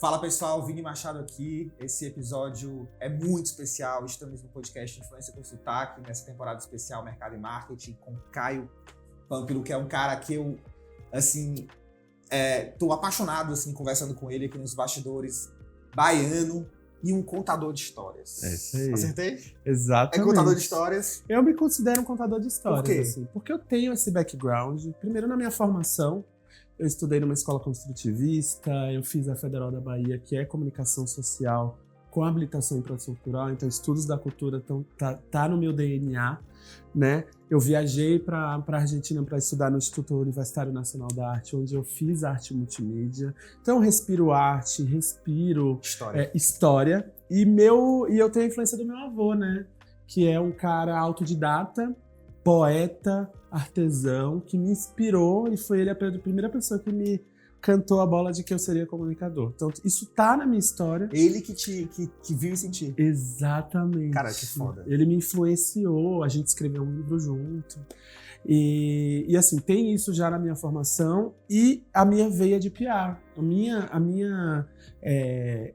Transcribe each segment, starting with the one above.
Fala pessoal, Vini Machado aqui. Esse episódio é muito especial. Estamos no podcast Influência com Sotaque, nessa temporada especial Mercado e Marketing, com Caio Pampilo, que é um cara que eu, tô apaixonado, conversando com ele aqui nos bastidores, baiano e um contador de histórias. É isso aí. Acertei? Exatamente. É contador de histórias? Eu me considero um contador de histórias. Por quê? Assim, porque eu tenho esse background. Primeiro, na minha formação, eu estudei numa escola construtivista, eu fiz a Federal da Bahia, que é comunicação social com habilitação em produção cultural, então estudos da cultura tá no meu DNA, né? Eu viajei para a Argentina para estudar no Instituto Universitário Nacional da Arte, onde eu fiz arte multimídia. Então eu respiro arte, respiro história. E eu tenho a influência do meu avô, né? Que é um cara autodidata, poeta, artesão, que me inspirou, e foi ele a primeira pessoa que me cantou a bola de que eu seria comunicador. Então, isso tá na minha história. Ele que viu e sentiu. Exatamente. Cara, que foda. Ele me influenciou, a gente escreveu um livro junto. E assim, tem isso já na minha formação e a minha veia de PR. A minha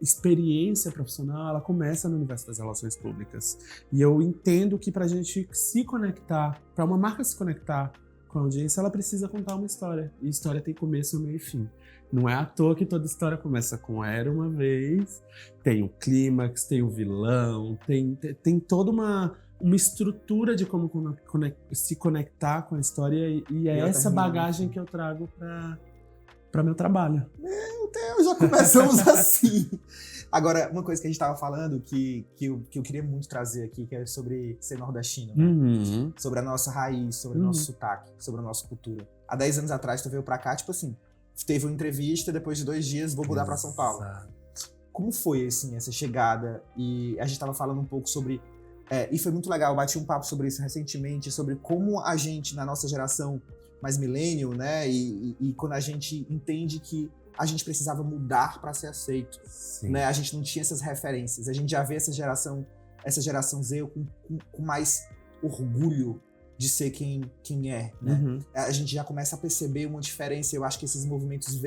experiência profissional, ela começa no universo das relações públicas. E eu entendo que pra gente se conectar, pra uma marca se conectar com a audiência, ela precisa contar uma história. E história tem começo, meio e fim. Não é à toa que toda história começa com Era Uma Vez, tem o clímax, tem o vilão, tem toda uma estrutura de como se conectar com a história, e é essa bagagem que eu trago para meu trabalho. Meu Deus, já começamos assim. Agora, uma coisa que a gente estava falando que eu queria muito trazer aqui, que é sobre ser nordestino, né? Uhum. Sobre a nossa raiz, sobre o nosso sotaque, sobre a nossa cultura. Há 10 anos atrás, tu veio pra cá, tipo assim, teve uma entrevista, depois de 2 dias, vou mudar pra São Paulo. Como foi, assim, essa chegada? E a gente tava falando um pouco sobre... e foi muito legal, eu bati um papo sobre isso recentemente, sobre como a gente, na nossa geração mais millennial, né? E quando a gente entende que a gente precisava mudar para ser aceito, né? A gente não tinha essas referências. A gente já vê essa geração Z com mais orgulho de ser quem é, né? Uhum. A gente já começa a perceber uma diferença. Eu acho que esses movimentos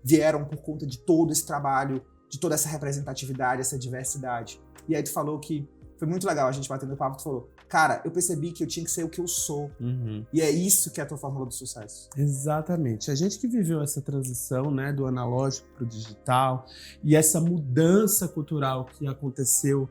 vieram por conta de todo esse trabalho, de toda essa representatividade, essa diversidade. E aí tu falou que foi muito legal a gente batendo papo, tu falou, cara, eu percebi que eu tinha que ser o que eu sou. Uhum. E é isso que é a tua fórmula do sucesso. Exatamente. A gente que viveu essa transição, né, do analógico para o digital, e essa mudança cultural que aconteceu,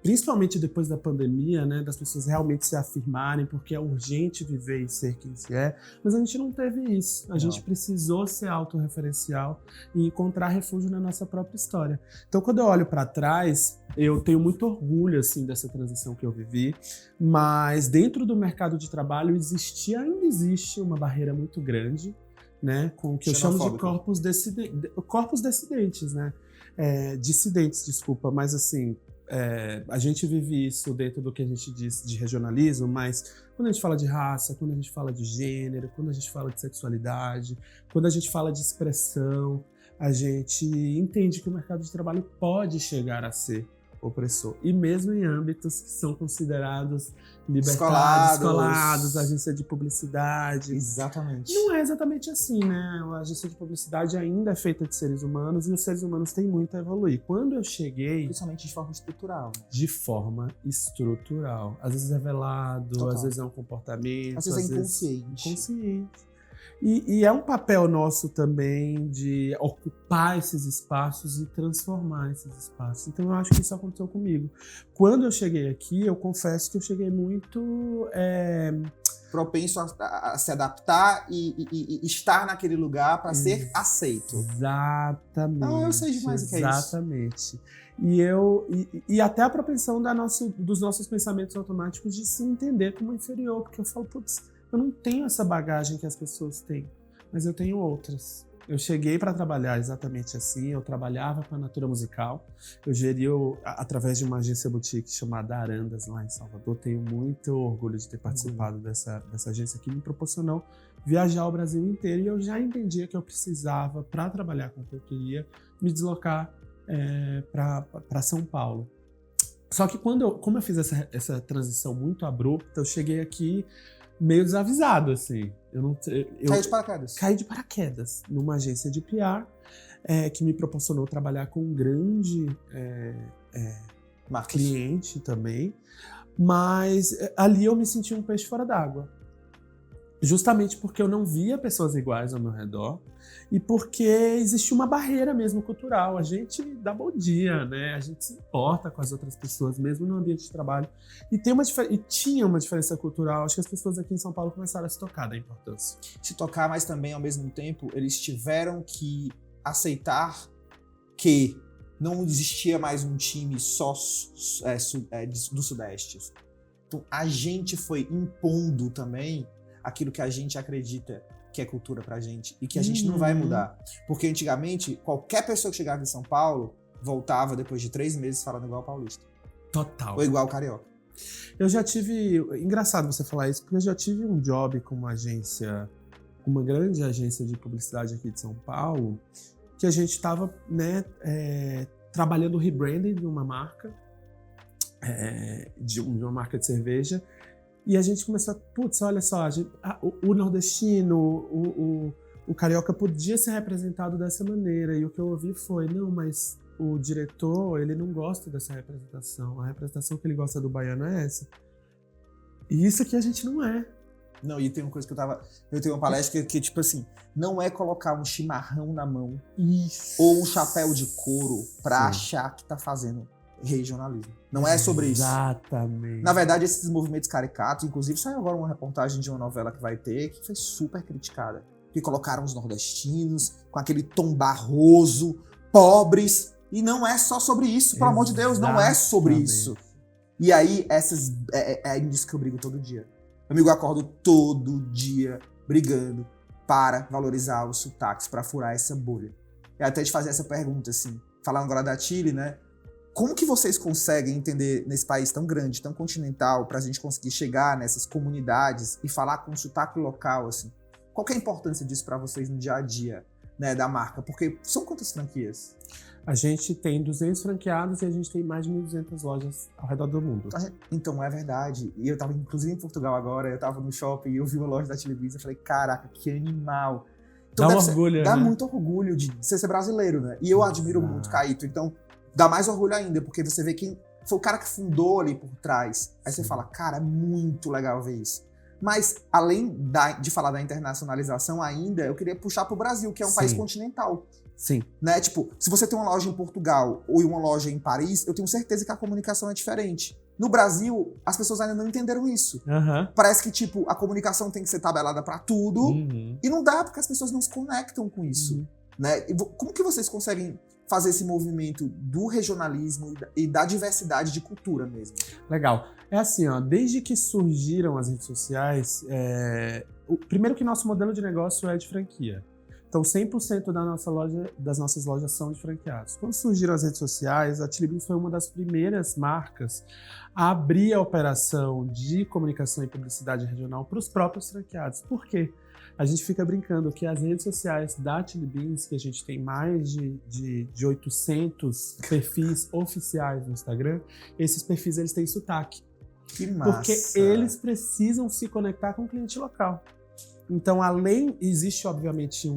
principalmente depois da pandemia, né, das pessoas realmente se afirmarem, porque é urgente viver e ser quem se é, mas a gente não teve isso. A gente precisou ser autorreferencial e encontrar refúgio na nossa própria história. Então, quando eu olho para trás, eu tenho muito orgulho, assim, dessa transição que eu vivi, mas dentro do mercado de trabalho ainda existe uma barreira muito grande, né, com o que eu chamo de corpos dissidentes, né, dissidentes, desculpa, mas assim, a gente vive isso dentro do que a gente diz de regionalismo, mas quando a gente fala de raça, quando a gente fala de gênero, quando a gente fala de sexualidade, quando a gente fala de expressão, a gente entende que o mercado de trabalho pode chegar a ser opressor. E mesmo em âmbitos que são considerados libertados, descolados, agência de publicidade. Exatamente. Não é exatamente assim, né? A agência de publicidade ainda é feita de seres humanos e os seres humanos têm muito a evoluir. Quando eu cheguei... Principalmente de forma estrutural. Né? De forma estrutural. Às vezes é velado, Total. Às vezes é um comportamento. Às vezes é inconsciente. Inconsciente. E é um papel nosso também de ocupar esses espaços e transformar esses espaços. Então eu acho que isso aconteceu comigo. Quando eu cheguei aqui, eu confesso que eu cheguei muito... propenso a se adaptar e estar naquele lugar para ser aceito. Exatamente. Eu sei demais o que é isso. Exatamente. E até a propensão dos nossos pensamentos automáticos de se entender como inferior, porque eu falo, putz, eu não tenho essa bagagem que as pessoas têm, mas eu tenho outras. Eu cheguei para trabalhar exatamente assim, eu trabalhava com a Natura Musical, eu geria através de uma agência boutique chamada Arandas, lá em Salvador. Tenho muito orgulho de ter participado dessa agência que me proporcionou viajar o Brasil inteiro, e eu já entendia que eu precisava, para trabalhar com o que eu queria, me deslocar para São Paulo. Só que como eu fiz essa transição muito abrupta, eu cheguei aqui meio desavisado, assim. Caiu de paraquedas. Caí de paraquedas numa agência de PR. que me proporcionou trabalhar com um grande cliente também. Mas ali eu me senti um peixe fora d'água. Justamente porque eu não via pessoas iguais ao meu redor e porque existia uma barreira mesmo cultural. A gente dá bom dia, né? A gente se importa com as outras pessoas, mesmo no ambiente de trabalho. E tinha uma diferença cultural. Acho que as pessoas aqui em São Paulo começaram a se tocar da importância. Se tocar, mas também, ao mesmo tempo, eles tiveram que aceitar que não existia mais um time só do Sudeste. Então, a gente foi impondo também aquilo que a gente acredita que é cultura pra gente e que a gente não vai mudar. Porque antigamente, qualquer pessoa que chegava em São Paulo voltava depois de 3 meses falando igual paulista. Total. Ou igual carioca. Eu já tive... Engraçado você falar isso, porque eu já tive um job com uma agência, uma grande agência de publicidade aqui de São Paulo, que a gente estava, né, trabalhando o rebranding de uma marca, de uma marca de cerveja. E a gente começou a, putz, olha só, o nordestino, o carioca podia ser representado dessa maneira. E o que eu ouvi foi, não, mas o diretor, ele não gosta dessa representação. A representação que ele gosta do baiano é essa. E isso aqui a gente não é. Não, e tem uma coisa que eu tenho uma palestra que tipo assim, não é colocar um chimarrão na mão ou um chapéu de couro pra achar que tá fazendo regionalismo. Não é sobre isso. Exatamente. Na verdade, esses movimentos caricatos, inclusive saiu agora uma reportagem de uma novela que vai ter, que foi super criticada. Que colocaram os nordestinos com aquele tom barroso, pobres, e não é só sobre isso, pelo amor de Deus, não é sobre isso. E aí, é isso que eu brigo todo dia. Amigo, eu acordo todo dia brigando para valorizar os sotaques, para furar essa bolha. E até te fazer essa pergunta, assim, falando agora da Chile, né? Como que vocês conseguem entender nesse país tão grande, tão continental, pra gente conseguir chegar nessas comunidades e falar com um sotaque local, assim? Qual que é a importância disso pra vocês no dia a dia, né, da marca? Porque são quantas franquias? A gente tem 200 franqueados e a gente tem mais de 1.200 lojas ao redor do mundo. Então, é verdade. E eu tava, inclusive, em Portugal agora, eu tava no shopping e eu vi uma loja da Chili Beans e falei, caraca, que animal. Então, dá um orgulho, dá né? muito orgulho de ser brasileiro, né? E eu admiro muito Caíto, então dá mais orgulho ainda, porque você vê quem foi o cara que fundou ali por trás. Aí você fala, cara, é muito legal ver isso. Mas, além de falar da internacionalização ainda, eu queria puxar pro Brasil, que é um país continental. Sim. Né? Tipo, se você tem uma loja em Portugal ou uma loja em Paris, eu tenho certeza que a comunicação é diferente. No Brasil, as pessoas ainda não entenderam isso. Parece que, tipo, a comunicação tem que ser tabelada pra tudo. E não dá, porque as pessoas não se conectam com isso. Né? Como que vocês conseguem fazer esse movimento do regionalismo e da diversidade de cultura mesmo? Legal. É assim, ó, desde que surgiram as redes sociais, primeiro que nosso modelo de negócio é de franquia. Então, 100% das nossas lojas são de franqueados. Quando surgiram as redes sociais, a Chili Beans foi uma das primeiras marcas a abrir a operação de comunicação e publicidade regional para os próprios franqueados. Por quê? A gente fica brincando que as redes sociais da Chili Beans, que a gente tem mais de 800 perfis oficiais no Instagram, esses perfis eles têm sotaque. Que massa! Porque eles precisam se conectar com o cliente local. Então, existe obviamente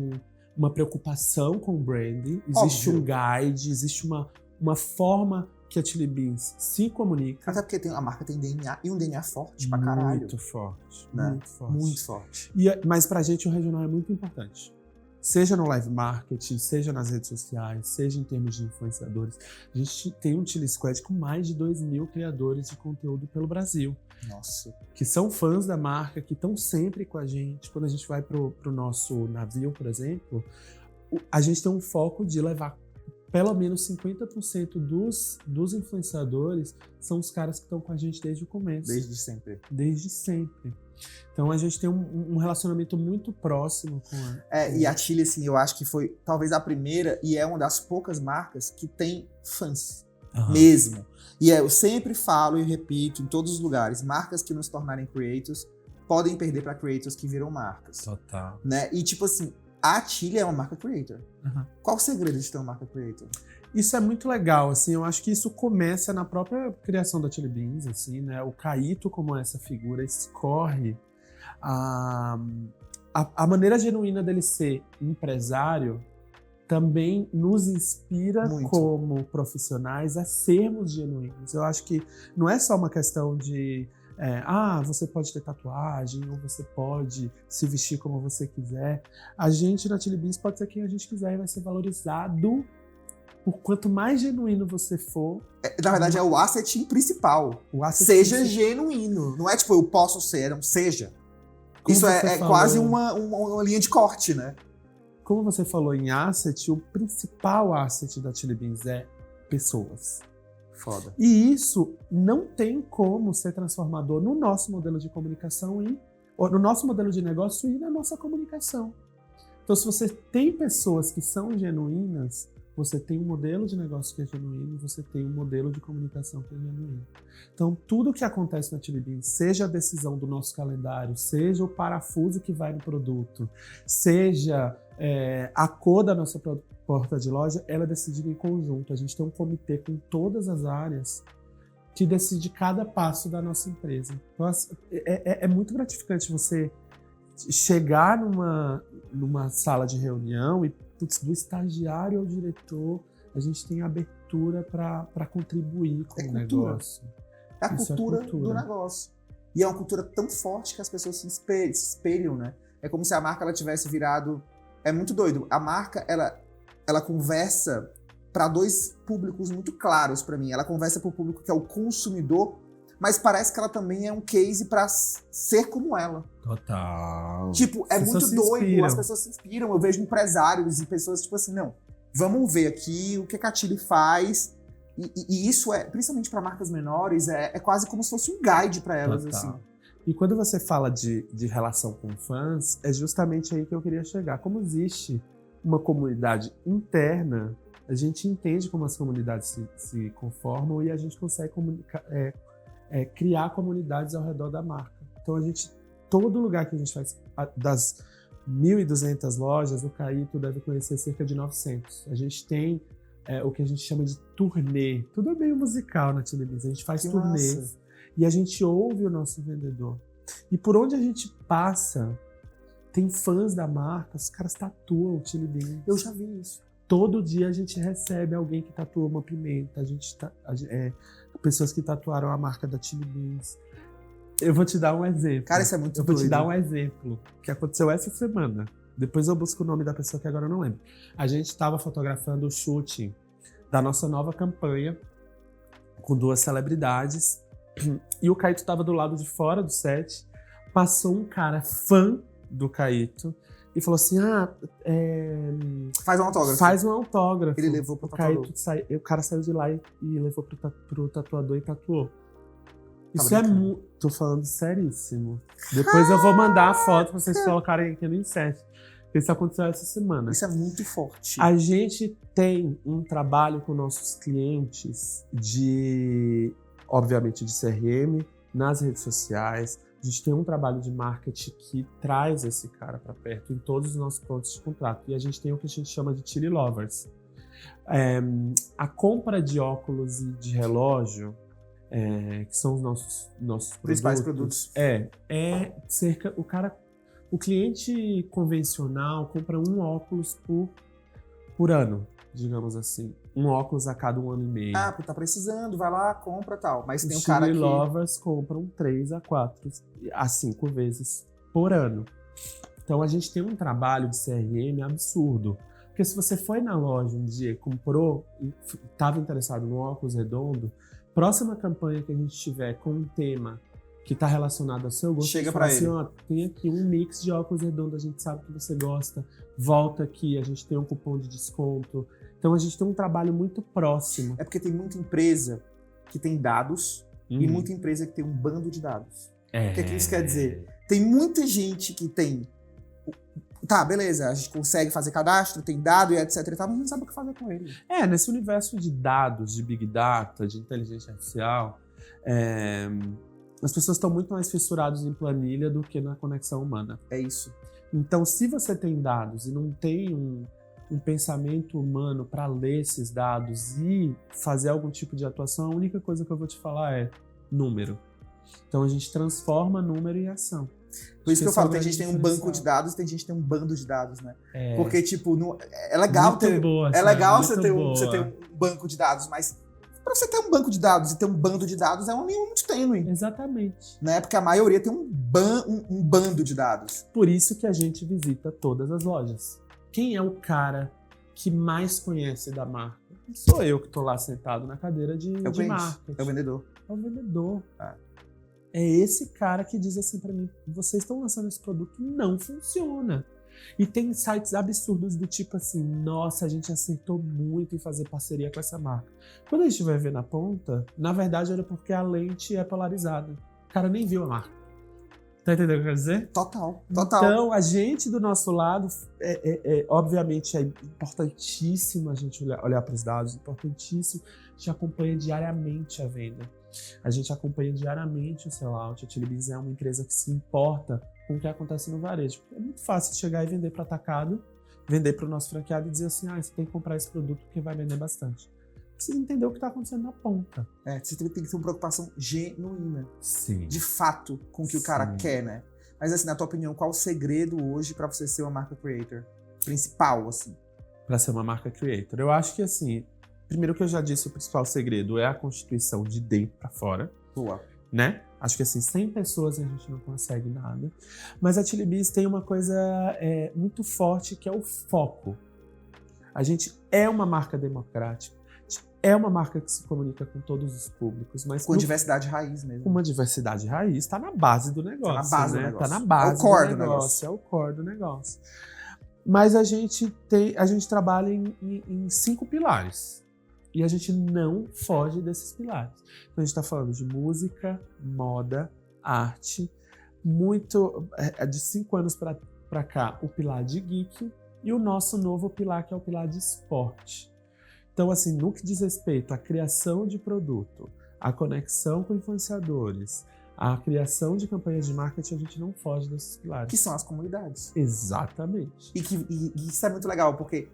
uma preocupação com o branding, existe um guide, existe uma forma que a Chili Beans se comunica. Até porque a marca tem DNA, e um DNA forte pra caralho. Muito forte, né? Muito forte. Muito forte. Mas pra gente o regional é muito importante. Seja no live marketing, seja nas redes sociais, seja em termos de influenciadores. A gente tem um Chili Squad com mais de 2.000 criadores de conteúdo pelo Brasil. Nossa. Que são fãs da marca, que estão sempre com a gente. Quando a gente vai pro nosso navio, por exemplo, a gente tem um foco de levar pelo menos 50% dos influenciadores são os caras que estão com a gente desde o começo. Desde sempre. Desde sempre. Então a gente tem um relacionamento muito próximo com E a Chili, assim, eu acho que foi talvez a primeira e é uma das poucas marcas que tem fãs. Mesmo. E eu sempre falo e repito em todos os lugares, marcas que não se tornarem creators podem perder para creators que viram marcas. Total. Né? E tipo assim, a Chili é uma marca creator. Qual o segredo de ter uma marca creator? Isso é muito legal, assim, eu acho que isso começa na própria criação da Chili Beans, assim, né? O Caíto, como essa figura, escorre a maneira genuína dele ser empresário também nos inspira Muito. como profissionais a sermos genuínos. Eu acho que não é só uma questão de você pode ter tatuagem, ou você pode se vestir como você quiser. A gente na Chili Beans pode ser quem a gente quiser e vai ser valorizado por quanto mais genuíno você for. Na verdade, é o asset principal. Seja genuíno. Não é tipo, eu posso ser, não seja. Como isso é falou, quase uma linha de corte, né? Como você falou em asset, o principal asset da Chili Beans é pessoas. Foda. E isso não tem como ser transformador no nosso modelo de comunicação ou no nosso modelo de negócio e na nossa comunicação. Então, se você tem pessoas que são genuínas, você tem um modelo de negócio que é genuíno, você tem um modelo de comunicação que é genuíno. Então, tudo que acontece na Chili Beans, seja a decisão do nosso calendário, seja o parafuso que vai no produto, seja a cor da nossa porta de loja, ela é decidida em conjunto. A gente tem um comitê com todas as áreas que decide cada passo da nossa empresa. Então, é muito gratificante você chegar numa sala de reunião e do estagiário ao diretor, a gente tem abertura para contribuir com o negócio. É a cultura do negócio. E é uma cultura tão forte que as pessoas se espelham, né? É como se a marca ela tivesse virado... É muito doido. A marca, ela conversa para dois públicos muito claros para mim. Ela conversa para o público que é o consumidor, mas parece que ela também é um case para ser como ela. Total. Tipo, é muito doido. As pessoas se inspiram. Eu vejo empresários e pessoas tipo assim, não, vamos ver aqui o que a Chili faz. E isso principalmente para marcas menores, é quase como se fosse um guide para elas. Assim. E quando você fala de relação com fãs, é justamente aí que eu queria chegar. Como existe uma comunidade interna, a gente entende como as comunidades se conformam e a gente consegue criar comunidades ao redor da marca. Então, todo lugar que a gente faz, das 1.200 lojas, o Caíto deve conhecer cerca de 900. A gente tem o que a gente chama de turnê. Tudo é meio musical na Chili Beans. A gente faz turnês e a gente ouve o nosso vendedor. E por onde a gente passa, tem fãs da marca, os caras tatuam o Chili Beans. Eu já vi isso. Todo dia a gente recebe alguém que tatuou uma pimenta, pessoas que tatuaram a marca da Chili Beans. Eu vou te dar um exemplo. Cara, isso é muito doido. Eu vou te dar um exemplo que aconteceu essa semana. Depois eu busco o nome da pessoa que agora eu não lembro. A gente estava fotografando o shooting da nossa nova campanha com 2 celebridades e o Caíto estava do lado de fora do set. Passou um cara fã do Caíto e falou assim, faz um autógrafo. Faz um autógrafo. Ele levou pro tatuador. O cara saiu de lá e levou pro tatuador e tatuou. Isso tô falando seríssimo. Depois eu vou mandar a foto pra vocês colocarem aqui no Inset. Isso aconteceu essa semana. Isso é muito forte. A gente tem um trabalho com nossos clientes obviamente de CRM, nas redes sociais. A gente tem um trabalho de marketing que traz esse cara para perto em todos os nossos pontos de contrato. E a gente tem o que a gente chama de Chili Lovers. A compra de óculos e de relógio, que são os nossos principais produtos. O cliente convencional compra um óculos por ano, digamos assim. Um óculos a cada 1 ano e meio. Porque tá precisando, vai lá, compra e tal. Mas tem um Os cara que... Chili Lovers compram 3 a 4 a 5 vezes por ano. Então a gente tem um trabalho de CRM absurdo. Porque se você foi na loja um dia, comprou e estava interessado no óculos redondo, próxima campanha que a gente tiver com um tema que está relacionado ao seu gosto, chega para ele. Tem aqui um mix de óculos redondos, a gente sabe que você gosta, volta aqui, a gente tem um cupom de desconto. Então a gente tem um trabalho muito próximo. É porque tem muita empresa que tem dados e muita empresa que tem um bando de dados. O que isso quer dizer? Tem muita gente que tem... Tá, beleza, a gente consegue fazer cadastro, tem dado e etc e tal, mas não sabe o que fazer com ele. Nesse universo de dados, de Big Data, de inteligência artificial, as pessoas estão muito mais fissuradas em planilha do que na conexão humana. É isso. Então, se você tem dados e não tem um pensamento humano para ler esses dados e fazer algum tipo de atuação, a única coisa que eu vou te falar é número. Então, a gente transforma número em ação. Por isso que eu falo, tem gente que tem um banco de dados, tem gente que tem um bando de dados, né? Porque, tipo, é legal ter você ter um banco de dados, mas pra você ter um banco de dados e ter um bando de dados é uma linha muito tênue. Exatamente. Né? Porque a maioria tem um bando de dados. Por isso que a gente visita todas as lojas. Quem é o cara que mais conhece da marca? Sou eu que tô lá sentado na cadeira de marketing. É o vendedor. É o vendedor. É esse cara que diz assim pra mim, vocês estão lançando esse produto, não funciona. E tem sites absurdos do tipo assim, nossa, a gente acertou muito em fazer parceria com essa marca. Quando a gente vai ver na ponta, na verdade era porque a lente é polarizada. O cara nem viu a marca. Tá entendendo o que eu quero dizer? Total. Então, a gente do nosso lado, obviamente é importantíssimo a gente olhar para os dados, importantíssimo, a gente acompanha diariamente a venda. A gente acompanha diariamente o sellout. A Chilibeans é uma empresa que se importa com o que acontece no varejo. É muito fácil chegar e vender para atacado, vender para o nosso franqueado e dizer assim, você tem que comprar esse produto porque vai vender bastante. Precisa entender o que está acontecendo na ponta. Você tem que ter uma preocupação genuína. Sim. De fato, com o que o cara quer, né? Mas assim, na tua opinião, qual o segredo hoje para você ser uma marca creator? Principal, assim. Para ser uma marca creator. Eu acho que, assim, primeiro que eu já disse, o principal segredo é a constituição de dentro para fora. Boa. Né? Acho que, assim, 100 pessoas a gente não consegue nada. Mas a Chilibeans tem uma coisa muito forte, que é o foco. A gente é uma marca democrática. É uma marca que se comunica com todos os públicos, mas com diversidade raiz mesmo. Uma diversidade raiz está na base do negócio. Está na base, né? do negócio. Tá na base do negócio. É o core do negócio. Mas a gente trabalha em 5 pilares. E a gente não foge desses pilares. Então a gente está falando de música, moda, arte. De 5 anos para cá, o pilar de geek e o nosso novo pilar, que é o pilar de esporte. Então, assim, no que diz respeito à criação de produto, à conexão com influenciadores, à criação de campanhas de marketing, a gente não foge desses pilares. Que são as comunidades. Exatamente. E isso é muito legal, porque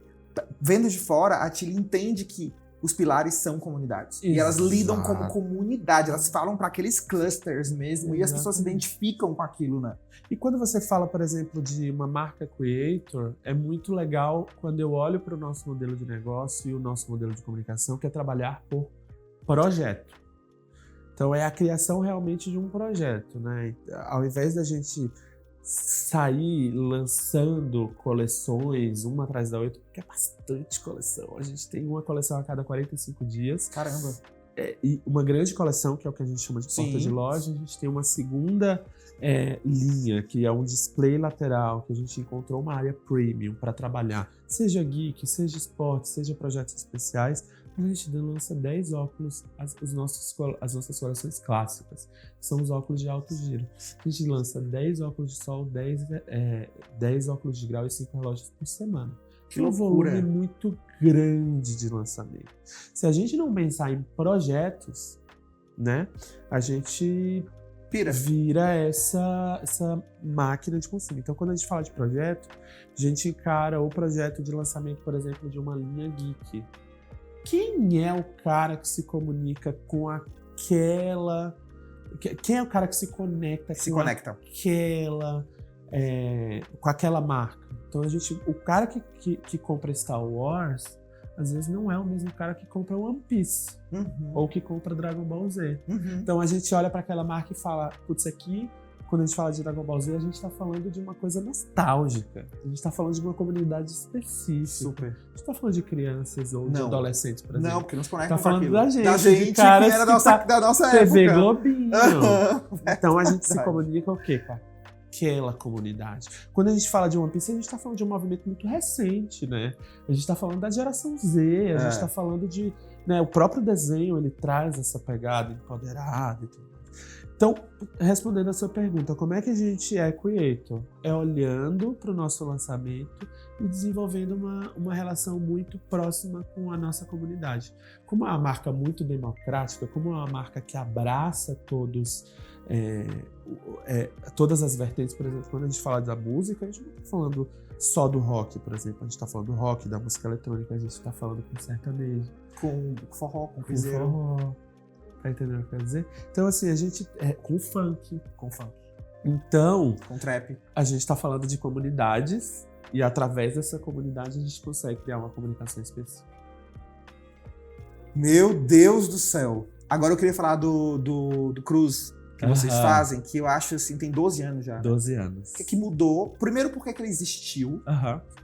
vendo de fora, a Chile entende que os pilares são comunidades. Exato. E elas lidam como comunidade, elas falam para aqueles clusters mesmo, e as pessoas se identificam com aquilo, né? E quando você fala, por exemplo, de uma marca creator, é muito legal quando eu olho para o nosso modelo de negócio e o nosso modelo de comunicação, que é trabalhar por projeto. Então é a criação realmente de um projeto, né? Ao invés da gente sair lançando coleções uma atrás da outra, porque é bastante coleção. A gente tem uma coleção a cada 45 dias. Caramba! E uma grande coleção, que é o que a gente chama de porta de loja. A gente tem uma segunda linha, que é um display lateral, que a gente encontrou uma área premium para trabalhar, seja geek, seja esporte, seja projetos especiais. A gente lança 10 óculos, as nossas coleções clássicas, que são os óculos de alto giro. A gente lança 10 óculos de sol, 10 óculos de grau e 5 relógios por semana. Que um volume muito grande de lançamento. Se a gente não pensar em projetos, né, a gente vira essa máquina de consumo. Então, quando a gente fala de projeto, a gente encara o projeto de lançamento, por exemplo, de uma linha geek. Quem é o cara que se comunica com aquela... Quem é o cara que se conecta com aquela marca? Então, o cara que compra Star Wars, às vezes não é o mesmo cara que compra One Piece ou que compra Dragon Ball Z. Então, a gente olha para aquela marca e fala, putz, aqui, quando a gente fala de Dragon Ball Z, a gente está falando de uma coisa nostálgica. A gente está falando de uma comunidade específica. Super. A gente está falando de crianças ou de adolescentes, por exemplo. Não, porque nos conecta tá falando com da gente. Da gente, caras que era da nossa TV época. Globinho. Então a gente se comunica o quê, cara? Aquela comunidade. Quando a gente fala de One Piece, a gente está falando de um movimento muito recente, né? A gente está falando da geração Z, a gente está falando de... Né, o próprio desenho, ele traz essa pegada empoderada e tudo mais. Então, respondendo a sua pergunta, como é que a gente é creator? É olhando para o nosso lançamento e desenvolvendo uma relação muito próxima com a nossa comunidade. Como é uma marca muito democrática, como é uma marca que abraça todas as vertentes, por exemplo, quando a gente fala da música, a gente não está falando só do rock, por exemplo, a gente está falando do rock, da música eletrônica, a gente está falando com sertanejo, com forró, com piseiro. Tá entendendo o que eu quero dizer? Então, assim, a gente... com funk. Então, com trap. A gente está falando de comunidades e através dessa comunidade a gente consegue criar uma comunicação específica. Meu Deus do céu! Agora eu queria falar do Cruz que vocês fazem, que eu acho assim, tem 12 anos já. 12 anos. O que é que mudou? Primeiro, por que é que ele existiu?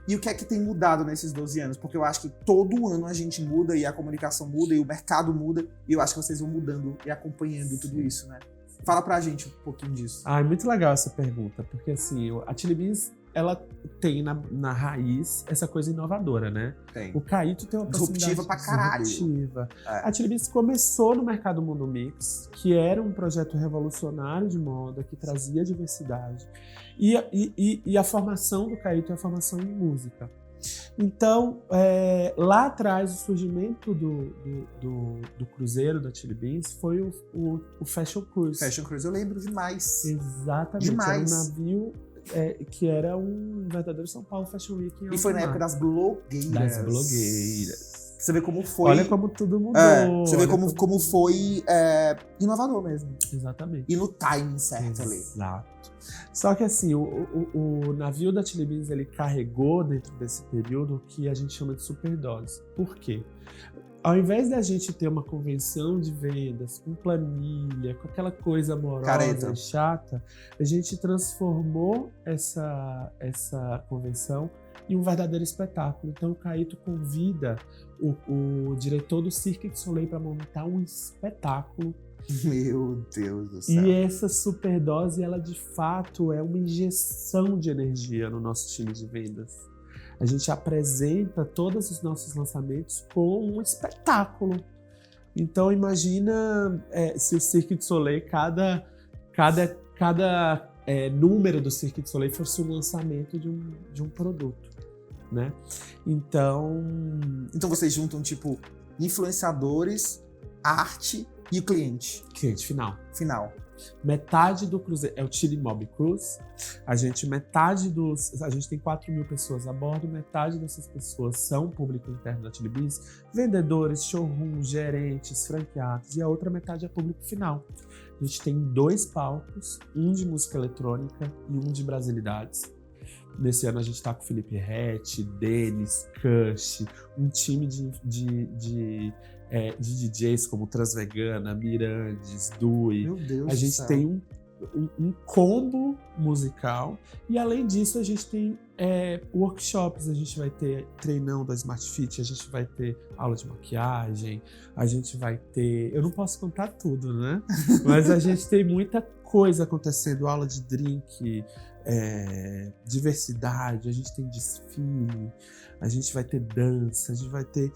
E o que é que tem mudado nesses 12 anos? Porque eu acho que todo ano a gente muda e a comunicação muda e o mercado muda e eu acho que vocês vão mudando e acompanhando tudo isso, né? Fala pra gente um pouquinho disso. É muito legal essa pergunta, porque assim, a Chili Beans, ela tem na raiz essa coisa inovadora, né? Tem. O Caíto tem uma proximidade disruptiva pra caralho. Disruptiva. A Chili Beans começou no mercado Mundo Mix, que era um projeto revolucionário de moda, que trazia diversidade. E a formação do Caíto é a formação em música. Então, lá atrás, o surgimento do cruzeiro da Chili Beans foi o Fashion Cruise. Fashion Cruise, eu lembro demais. Exatamente. Demais. Era um navio que era um verdadeiro São Paulo Fashion Week. E foi na época das blogueiras. Das blogueiras. Você vê como foi... Olha como tudo mudou. Você vê como foi inovador mesmo. Exatamente. E no timing certo ali. Exato. Só que assim, o navio da Chili Beans, ele carregou dentro desse período o que a gente chama de superdose. Por quê? Ao invés da gente ter uma convenção de vendas com planilha, com aquela coisa amorosa e chata, a gente transformou essa convenção em um verdadeiro espetáculo. Então o Caíto convida o diretor do Cirque du Soleil para montar um espetáculo. Meu Deus do céu. E essa superdose, ela de fato é uma injeção de energia no nosso time de vendas. A gente apresenta todos os nossos lançamentos como um espetáculo. Então imagina se o Cirque du Soleil, cada número do Cirque du Soleil fosse um lançamento de um produto, né? Então vocês juntam tipo influenciadores, arte e o cliente. Cliente final. Metade do cruzeiro é o Chili Mob Cruise. A gente tem 4.000 pessoas a bordo, metade dessas pessoas são público interno da Chili Beans, vendedores, showroom, gerentes, franqueados, e a outra metade é público final. A gente tem 2 palcos, um de música eletrônica e um de brasilidades. Nesse ano a gente tá com Felipe Rett, Denis, Kush, um time de DJs como Transvegana, Mirandes, Dui. Meu Deus a gente tem um combo musical e além disso a gente tem workshops, a gente vai ter treinão da Smart Fit, a gente vai ter aula de maquiagem, a gente vai ter... Eu não posso contar tudo, né? Mas a gente tem muita coisa acontecendo, aula de drink, diversidade, a gente tem desfile, a gente vai ter dança, a gente vai ter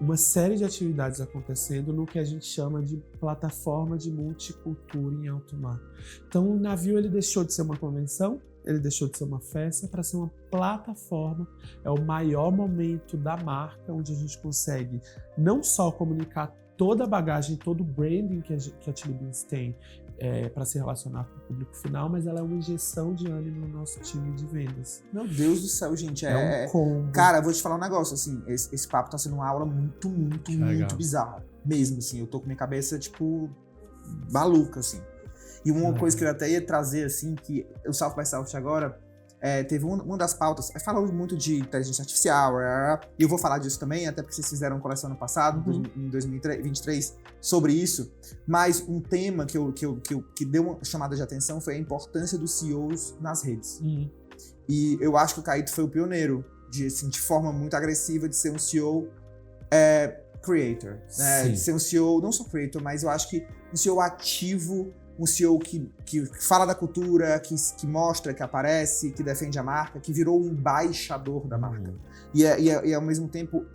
uma série de atividades acontecendo no que a gente chama de plataforma de multicultura em alto mar. Então o navio ele deixou de ser uma convenção, ele deixou de ser uma festa para ser uma plataforma. É o maior momento da marca onde a gente consegue não só comunicar toda a bagagem, todo o branding que a Chili Beans tem para se relacionar com o público final, mas ela é uma injeção de ânimo no nosso time de vendas. Meu Deus do céu, gente. É um combo. Cara, vou te falar um negócio, assim, esse papo tá sendo uma aula muito bizarra. Mesmo, assim, eu tô com minha cabeça, tipo, maluca, assim. E uma coisa que eu até ia trazer, assim, que o South by South agora, teve uma das pautas, falamos muito de inteligência artificial, e eu vou falar disso também, até porque vocês fizeram uma coleção no passado, em 2023, sobre isso, mas um tema que deu uma chamada de atenção foi a importância dos CEOs nas redes. E eu acho que o Caíto foi o pioneiro, de forma muito agressiva, de ser um CEO creator, né? De ser um CEO, não só creator, mas eu acho que um CEO ativo, um CEO que fala da cultura, que mostra, que aparece, que defende a marca, que virou um embaixador da marca. E ao mesmo tempo,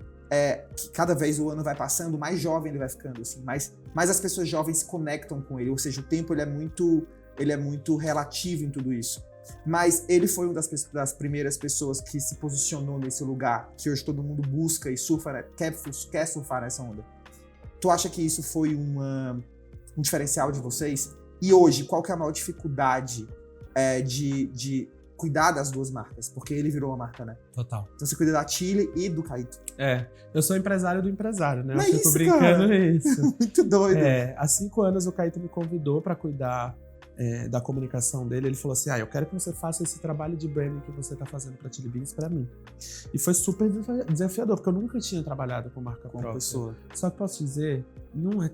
que cada vez o ano vai passando, mais jovem ele vai ficando, assim, mais as pessoas jovens se conectam com ele, ou seja, o tempo ele é muito relativo em tudo isso. Mas ele foi uma das primeiras pessoas que se posicionou nesse lugar, que hoje todo mundo busca e surfa, né? quer surfar nessa onda. Tu acha que isso foi um diferencial de vocês? E hoje, qual que é a maior dificuldade de cuidar das duas marcas? Porque ele virou uma marca, né? Total. Então você cuida da Chili e do Caíto. Eu sou empresário do empresário, né? Não eu fico brincando nisso. Muito doido. Há 5 anos o Caíto me convidou para cuidar da comunicação dele, ele falou assim, eu quero que você faça esse trabalho de branding que você tá fazendo pra Chili Beans pra mim. E foi super desafiador, porque eu nunca tinha trabalhado com marca própria. Pessoa. Só que posso dizer, não é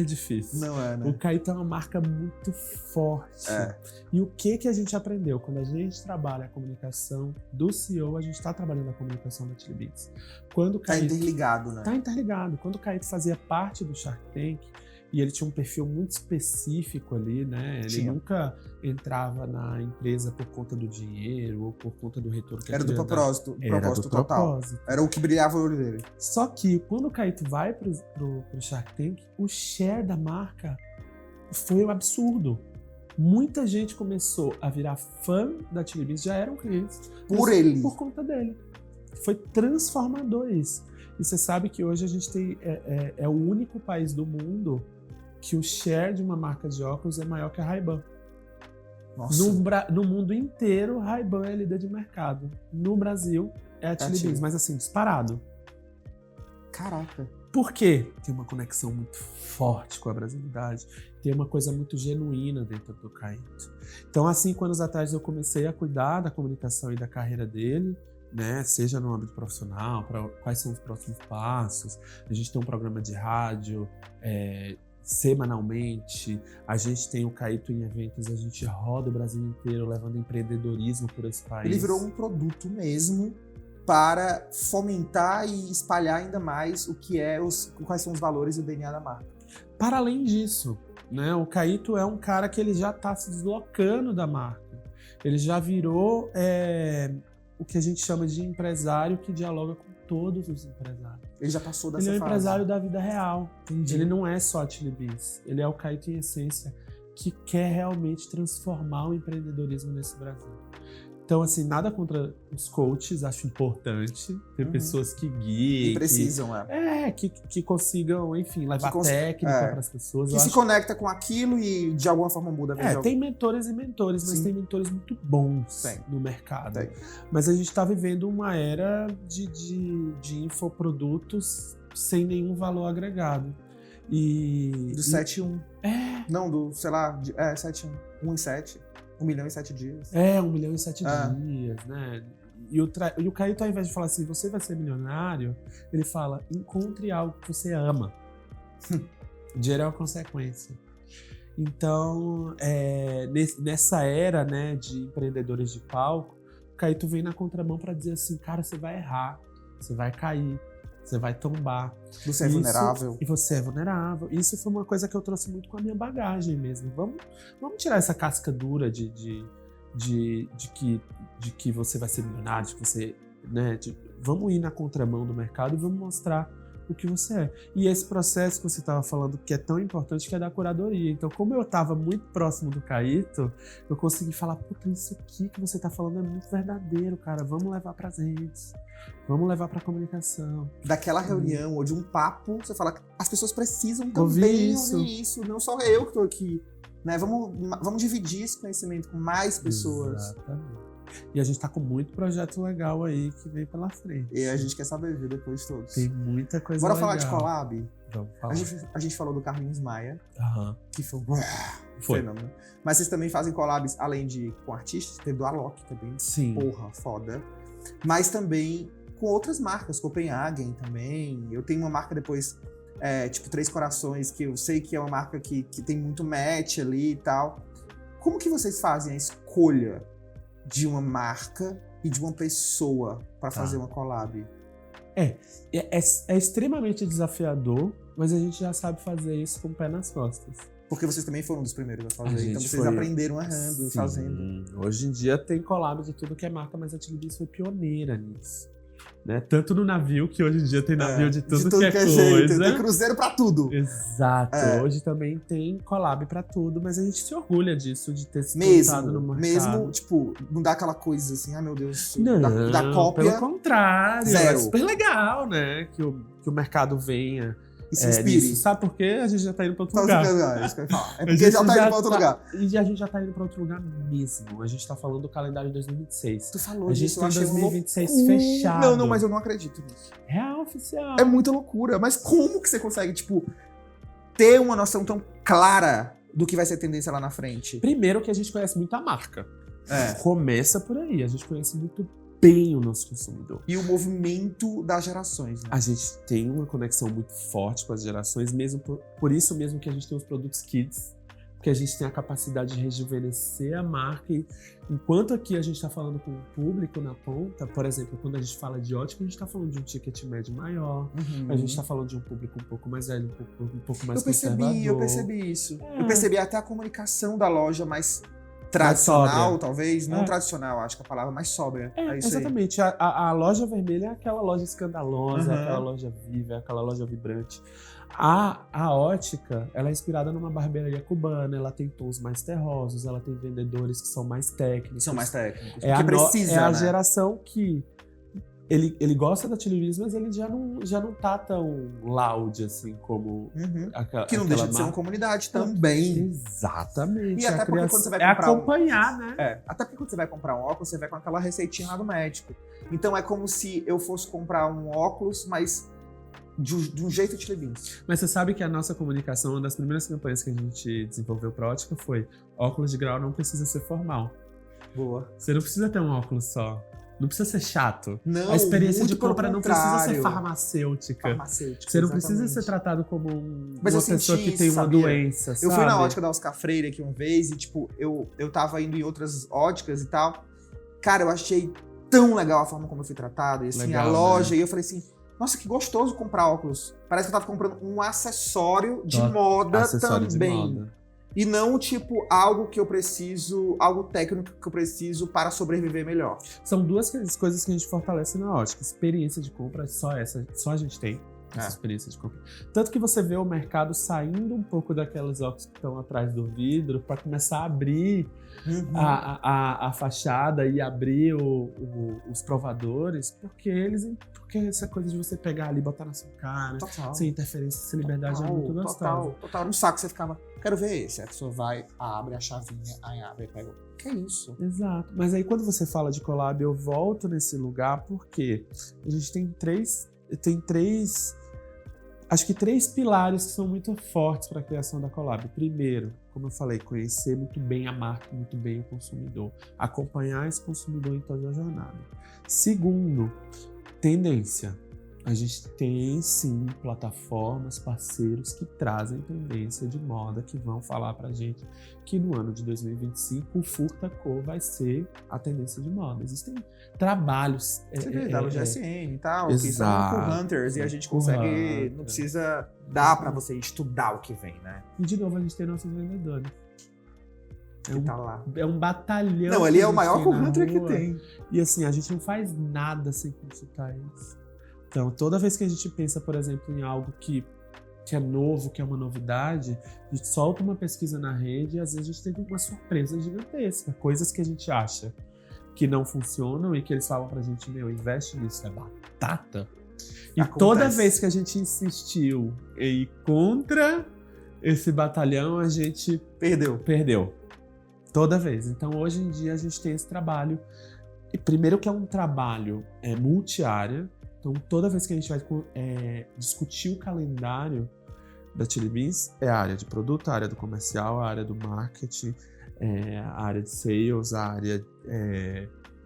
difícil. Não é, né? O Caíto é uma marca muito forte. E o que a gente aprendeu? Quando a gente trabalha a comunicação do CEO, a gente tá trabalhando a comunicação da Chili Beans. Tá interligado, né? Tá interligado. Quando o Caíto fazia parte do Shark Tank, e ele tinha um perfil muito específico ali, né? Ele nunca entrava na empresa por conta do dinheiro ou por conta do retorno que era do propósito, propósito total. Propósito. Era o que brilhava o olho dele. Só que quando o Caíto vai pro Shark Tank, o share da marca foi um absurdo. Muita gente começou a virar fã da Chili Beans, já eram clientes. Por conta dele. Foi transformador isso. E você sabe que hoje a gente tem é o único país do mundo que o share de uma marca de óculos é maior que a Ray-Ban. Nossa. No mundo inteiro, a Ray-Ban é líder de mercado. No Brasil, é a Chili Beans, mas assim, disparado. Caraca. Por quê? Tem uma conexão muito forte com a brasilidade. Tem uma coisa muito genuína dentro do Caíto. Então, há 5 anos atrás, eu comecei a cuidar da comunicação e da carreira dele, né? Seja no âmbito profissional, quais são os próximos passos. A gente tem um programa de rádio, semanalmente, a gente tem o Caíto em eventos, a gente roda o Brasil inteiro levando empreendedorismo por esse país. Ele virou um produto mesmo para fomentar e espalhar ainda mais quais são os valores e o DNA da marca. Para além disso, né, o Caíto é um cara que ele já está se deslocando da marca. Ele já virou o que a gente chama de empresário que dialoga com todos os empresários. Ele já passou dessa fase. Ele é um empresário da vida real. Entendi. Ele não é só a Chili Beans. Ele é o Caíto em essência que quer realmente transformar o empreendedorismo nesse Brasil. Então, assim, nada contra os coaches, acho importante ter pessoas que guiem. Que precisam, que consigam, enfim, levar técnica para as pessoas. Que se conecta com aquilo e de alguma forma muda a visão. Tem mentores e mentores, mas tem mentores muito bons no mercado. Mas a gente está vivendo uma era de infoprodutos sem nenhum valor agregado. Do 7-1. Não, do, sei lá, 7-1. 1 em 7. 1 milhão em 7 dias. 1 milhão em 7 dias, né? E o Caíto, ao invés de falar assim, você vai ser milionário, ele fala, encontre algo que você ama. Dinheiro é uma consequência. Então, nessa era, né, de empreendedores de palco, o Caíto vem na contramão para dizer assim, cara, você vai errar, você vai cair, você vai tombar. Você é vulnerável. E você é vulnerável. Isso foi uma coisa que eu trouxe muito com a minha bagagem mesmo. Vamos tirar essa casca dura de que você vai ser milionário, de que você, né? Vamos ir na contramão do mercado e vamos mostrar o que você é. E esse processo que você estava falando, que é tão importante, que é da curadoria. Então, como eu estava muito próximo do Caíto, eu consegui falar, puta, isso aqui que você está falando é muito verdadeiro, cara. Vamos levar para as redes. Vamos levar para a comunicação. Daquela reunião ou de um papo, você fala que as pessoas precisam também ouvir isso. Não só eu que estou aqui. Né? Vamos dividir esse conhecimento com mais pessoas. Exatamente. E a gente tá com muito projeto legal aí que vem pela frente. E a gente quer saber ver depois de todos. Tem muita coisa Bora legal. Bora falar de collab? Vamos falar. A gente falou do Carlinhos Maia, que foi fenômeno. Mas vocês também fazem collabs, além de com artistas, teve do Alok também. Sim. Porra, foda. Mas também com outras marcas, Copenhagen também. Eu tenho uma marca depois, tipo Três Corações, que eu sei que é uma marca que tem muito match ali e tal. Como que vocês fazem a escolha de uma marca e de uma pessoa para fazer uma collab? É extremamente desafiador, mas a gente já sabe fazer isso com o pé nas costas. Porque vocês também foram dos primeiros a fazer, então vocês aprenderam errando e fazendo. Hoje em dia tem collab de tudo que é marca, mas a Chili Beans foi pioneira nisso. Né? Tanto no navio, que hoje em dia tem navio de tudo que é coisa. Jeito, tem cruzeiro pra tudo. Exato. Hoje também tem collab pra tudo, mas a gente se orgulha disso, de ter se plantado no mercado. Mesmo, tipo, não dá aquela coisa assim, meu Deus, não, da cópia. Pelo contrário, zero. É super legal, né, que o mercado venha. E se inspire. Nisso. Sabe por quê? A gente já tá indo pra outro lugar. É isso que eu ia falar. É porque já tá indo pra outro lugar. E a gente já tá indo pra outro lugar mesmo. A gente tá falando do calendário de 2026. Tu falou a disso, gente tem 2026 fechado. Não, mas eu não acredito nisso. Real oficial. É muita loucura. Mas como que você consegue, tipo, ter uma noção tão clara do que vai ser tendência lá na frente? Primeiro que a gente conhece muito a marca. É. Começa por aí. A gente conhece muito bem o nosso consumidor. E o movimento das gerações, né? A gente tem uma conexão muito forte com as gerações, mesmo por isso mesmo que a gente tem os produtos Kids, porque a gente tem a capacidade de rejuvenescer a marca. E enquanto aqui a gente está falando com o público na ponta, por exemplo, quando a gente fala de ótica, a gente está falando de um ticket médio maior, a gente está falando de um público um pouco mais velho, um pouco mais conservador. Eu percebi isso. Eu percebi até a comunicação da loja mais tradicional, talvez. Não tradicional, acho que a palavra mais sóbria. É isso exatamente. A loja vermelha é aquela loja escandalosa, é aquela loja viva, é aquela loja vibrante. A ótica, ela é inspirada numa barbearia cubana, ela tem tons mais terrosos, ela tem vendedores que são mais técnicos. São mais técnicos. É a geração que ele gosta da televisão, mas ele já não tá tão loud assim como que não deixa de ser uma comunidade também. Exatamente. E até porque quando você vai comprar acompanhar, né? Até porque quando você vai comprar um óculos, você vai com aquela receitinha lá do médico. Então é como se eu fosse comprar um óculos, mas de um jeito de Beans. Mas você sabe que a nossa comunicação, uma das primeiras campanhas que a gente desenvolveu para ótica foi: óculos de grau não precisa ser formal. Boa. Você não precisa ter um óculos só. Não precisa ser chato. Não, a experiência de compra não precisa ser farmacêutica. Você não precisa ser tratado como uma pessoa que tem uma doença, sabe? Eu fui na ótica da Oscar Freire aqui uma vez e, tipo, eu tava indo em outras óticas e tal. Cara, eu achei tão legal a forma como eu fui tratado. E assim, legal, a loja. Né? E eu falei assim, nossa, que gostoso comprar óculos. Parece que eu tava comprando um acessório de moda também. De moda. E não, tipo, algo técnico que eu preciso para sobreviver melhor. São duas coisas que a gente fortalece na ótica. Experiência de compra, só a gente tem. Essa experiência de compra. Tanto que você vê o mercado saindo um pouco daquelas óculos que estão atrás do vidro para começar a abrir a fachada e abrir os provadores, porque essa coisa de você pegar ali e botar na sua cara, sem interferência, sem liberdade, é muito gostosa. Total. No saco você ficava, quero ver esse. A pessoa vai, abre a chavinha, aí abre e pega. Que é isso? Exato. Mas aí quando você fala de collab, eu volto nesse lugar porque a gente tem três pilares que são muito fortes para a criação da collab. Primeiro, como eu falei, conhecer muito bem a marca, muito bem o consumidor. Acompanhar esse consumidor em toda a jornada. Segundo, tendência. A gente tem, sim, plataformas, parceiros que trazem tendência de moda, que vão falar pra gente que no ano de 2025 o Furta Cor vai ser a tendência de moda. Existem trabalhos... da GSN e tal, que são com Hunters, e a gente consegue... Não precisa dar pra você estudar o que vem, né? E, de novo, a gente tem nossos vendedores. Tá lá. É um batalhão. Não, ele é o maior Hunter que tem. E assim, a gente não faz nada sem consultar eles. Então, toda vez que a gente pensa, por exemplo, em algo que é novo, que é uma novidade, a gente solta uma pesquisa na rede e às vezes a gente tem uma surpresa gigantesca. Coisas que a gente acha que não funcionam e que eles falam pra gente, investe nisso, é batata. E acontece. Toda vez que a gente insistiu em ir contra esse batalhão, a gente perdeu. Toda vez. Então, hoje em dia, a gente tem esse trabalho. E primeiro que é um trabalho multi-área. Então, toda vez que a gente vai discutir o calendário da Chili Beans, é a área de produto, a área do comercial, a área do marketing, a área de sales, a área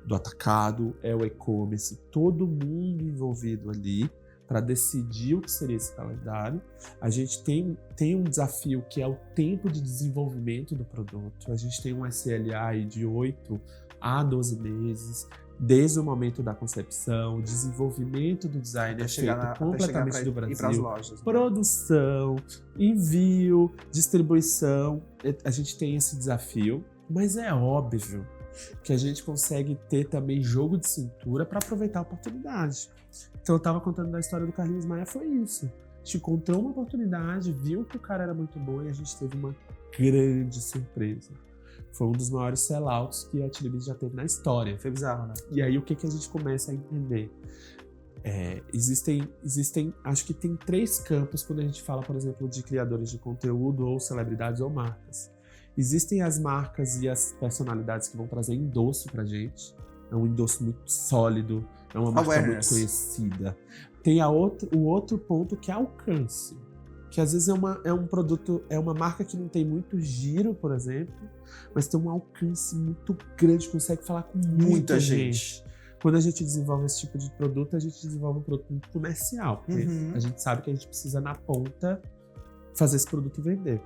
do atacado, é o e-commerce, todo mundo envolvido ali para decidir o que seria esse calendário. A gente tem um desafio que é o tempo de desenvolvimento do produto. A gente tem um SLA aí de 8 a 12 meses, desde o momento da concepção, desenvolvimento do design é feito completamente do Brasil. Ir pras lojas, né? Produção, envio, distribuição. A gente tem esse desafio, mas é óbvio que a gente consegue ter também jogo de cintura para aproveitar a oportunidade. Então eu estava contando da história do Carlinhos Maia, foi isso. A gente encontrou uma oportunidade, viu que o cara era muito bom e a gente teve uma grande surpresa. Foi um dos maiores sellouts que a Chili Beans já teve na história. Foi bizarro, né? E aí o que a gente começa a entender? Existem, acho que tem 3 campos quando a gente fala, por exemplo, de criadores de conteúdo ou celebridades ou marcas. Existem as marcas e as personalidades que vão trazer endosso pra gente. É um endosso muito sólido, é uma marca muito conhecida. Tem o outro ponto que é alcance. que às vezes é um produto, é uma marca que não tem muito giro, por exemplo, mas tem um alcance muito grande, consegue falar com muita gente. Quando a gente desenvolve esse tipo de produto, a gente desenvolve um produto muito comercial, porque a gente sabe que a gente precisa, na ponta, fazer esse produto e vender.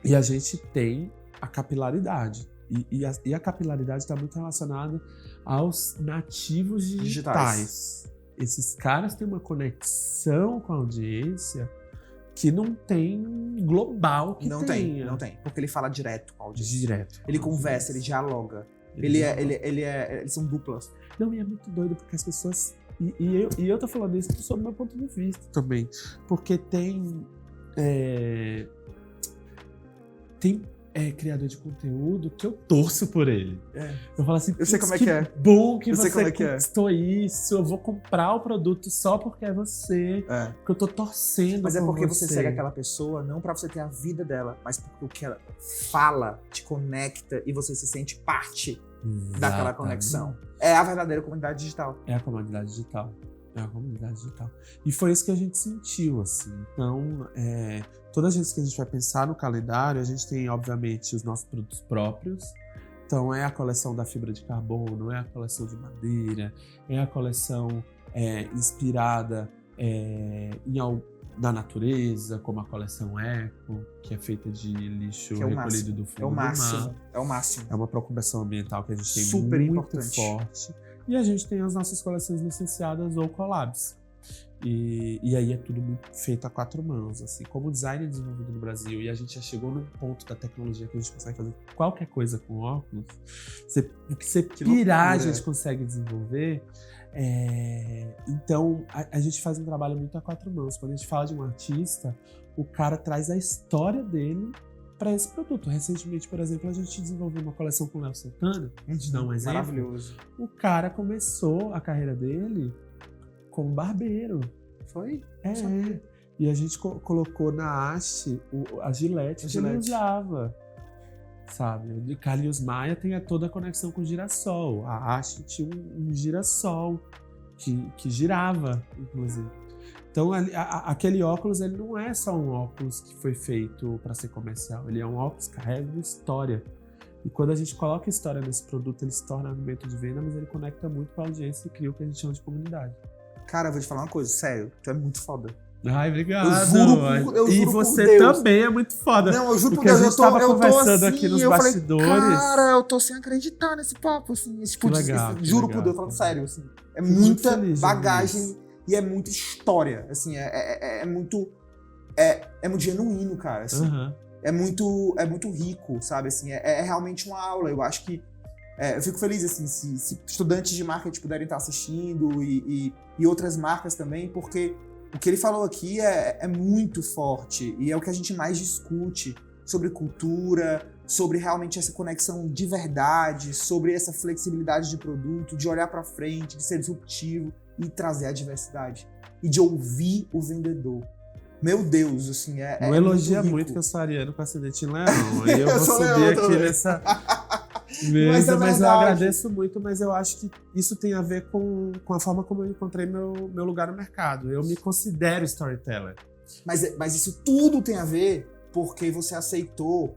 E a gente tem a capilaridade. E a capilaridade está muito relacionada aos nativos digitais. Esses caras têm uma conexão com a audiência que não tem global que não tenha. Não tem, porque ele fala direto com a audiência. Direto. Ele conversa, ele dialoga. Eles são duplas. Não, e é muito doido, porque as pessoas... E eu tô falando isso só do meu ponto de vista também. Porque tem criador de conteúdo que eu torço por ele. Eu falo assim, eu sei como é que é. Bom que você conquistou isso, eu vou comprar o produto só porque é você, porque eu tô torcendo. Mas é porque você segue aquela pessoa não pra você ter a vida dela, mas porque o que ela fala te conecta e você se sente parte daquela conexão. É a verdadeira comunidade digital. É a comunidade digital. E foi isso que a gente sentiu, assim. Então, todas as vezes que a gente vai pensar no calendário, a gente tem, obviamente, os nossos produtos próprios. Então, é a coleção da fibra de carbono, é a coleção de madeira, é a coleção inspirada na natureza, como a coleção Eco, que é feita de lixo recolhido do fundo do mar. É o máximo. É uma preocupação ambiental que a gente tem super muito importante. Forte. E a gente tem as nossas coleções licenciadas ou collabs. E aí é tudo muito feito a 4 mãos, assim. Como o design é desenvolvido no Brasil e a gente já chegou num ponto da tecnologia que a gente consegue fazer qualquer coisa com óculos, o que você pirar a gente consegue desenvolver. Então a gente faz um trabalho muito a 4 mãos. Quando a gente fala de um artista, o cara traz a história dele para esse produto. Recentemente, por exemplo, a gente desenvolveu uma coleção com o Léo Santana. A gente dá um exemplo. Maravilhoso. O cara começou a carreira dele como barbeiro. Foi? E a gente colocou na haste a Gillette que ele usava. Sabe? O de Carlinhos Maia tem toda a conexão com o girassol. A haste tinha um girassol que girava, inclusive. Então, aquele óculos, ele não é só um óculos que foi feito para ser comercial. Ele é um óculos que carrega uma história. E quando a gente coloca história nesse produto, ele se torna argumento de venda, mas ele conecta muito com a audiência e cria o que a gente chama de comunidade. Cara, eu vou te falar uma coisa, sério, tu é muito foda. Ai, obrigado. Eu juro e você por Deus. também é muito foda. Não, eu juro por Deus. Deus, a gente tava conversando aqui nos bastidores. Falei, cara, eu tô sem acreditar nesse papo, assim. Esse tipo juro por Deus, falando sério, assim. É muita bagagem e é muita história, assim. É muito genuíno, cara, assim. É muito rico, sabe, assim. É realmente uma aula. Eu acho que eu fico feliz, assim, se estudantes de marketing puderem estar assistindo e outras marcas também, porque o que ele falou aqui é muito forte e é o que a gente mais discute sobre cultura, sobre realmente essa conexão de verdade, sobre essa flexibilidade de produto, de olhar para frente, de ser disruptivo e trazer a diversidade e de ouvir o vendedor. Meu Deus, assim, não elogia muito que eu sou ariano com acidente em leão. Aí eu vou subir aqui nessa... Mesa, mas eu agradeço muito, mas eu acho que isso tem a ver com a forma como eu encontrei meu lugar no mercado. Eu me considero storyteller. Mas isso tudo tem a ver porque você aceitou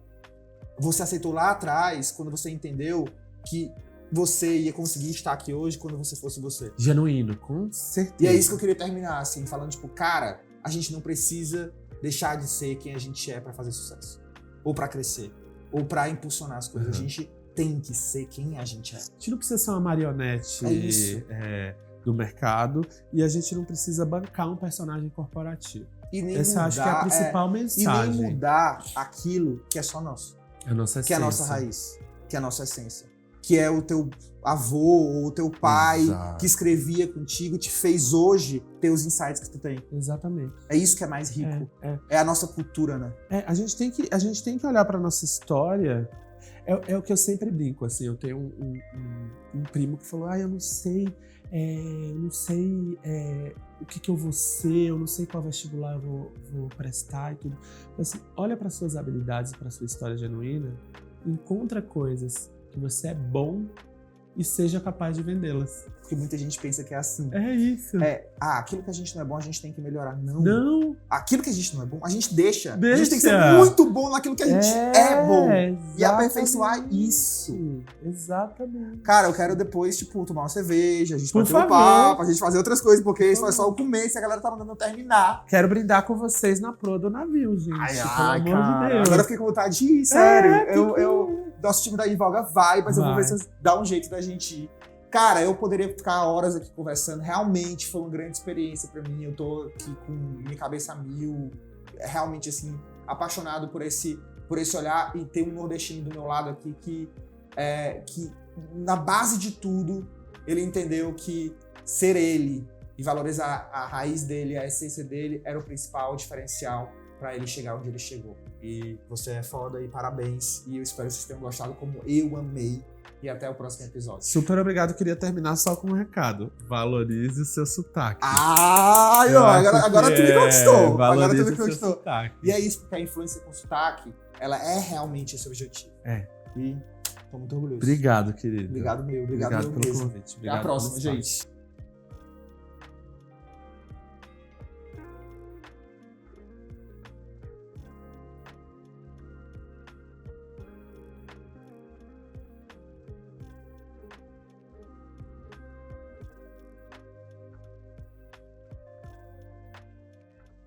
lá atrás, quando você entendeu que você ia conseguir estar aqui hoje quando você fosse você. Genuíno, com certeza. E é isso que eu queria terminar, assim, falando, tipo, cara, a gente não precisa deixar de ser quem a gente é pra fazer sucesso. Ou pra crescer. Ou pra impulsionar as coisas. A gente tem que ser quem a gente é. A gente não precisa ser uma marionete do mercado e a gente não precisa bancar um personagem corporativo. E nem essa mudar, acho que é a principal mensagem. E nem mudar aquilo que é só nosso. A nossa essência. Que é a nossa raiz, que é a nossa essência. Que é o teu avô ou o teu pai que escrevia contigo, te fez hoje ter os insights que tu tem. Exatamente. É isso que é mais rico. É a nossa cultura, né? A gente tem que olhar pra nossa história. É o que eu sempre brinco, assim. Eu tenho um primo que falou, eu não sei o que eu vou ser, eu não sei qual vestibular eu vou prestar e tudo. Então, assim, olha para suas habilidades, para sua história genuína, encontra coisas que você é bom e seja capaz de vendê-las. Porque muita gente pensa que é assim. É isso. Aquilo que a gente não é bom, a gente tem que melhorar. Não. Não. Aquilo que a gente não é bom, a gente deixa. A gente tem que ser muito bom naquilo que a gente é bom. Exatamente. E aperfeiçoar isso. Exatamente. Cara, eu quero depois, tipo, tomar uma cerveja, a gente Por bater um favor. papo, a gente fazer outras coisas, porque isso foi só o começo e a galera tá mandando eu terminar. Quero brindar com vocês na proa do navio, gente. Pelo amor de Deus. Agora eu fiquei com vontade de ir, sério. Nosso time da Invoga vai, mas eu vou ver se dá um jeito da gente ir. Cara, eu poderia ficar horas aqui conversando. Realmente foi uma grande experiência pra mim. Eu tô aqui com minha cabeça a mil. Realmente, assim, apaixonado por esse olhar e ter um nordestino do meu lado aqui que na base de tudo, ele entendeu que ser ele e valorizar a raiz dele, a essência dele, era o principal diferencial pra ele chegar onde ele chegou. E você é foda e parabéns. E eu espero que vocês tenham gostado como eu amei. E até o próximo episódio. Super obrigado. Queria terminar só com um recado. Valorize o seu sotaque. Agora tu me conquistou. Valorize o seu sotaque. E é isso, porque a influência com sotaque, ela é realmente esse objetivo. E tô muito orgulhoso. Obrigado, querido. Obrigado pelo mesmo. convite. Até a próxima, gente.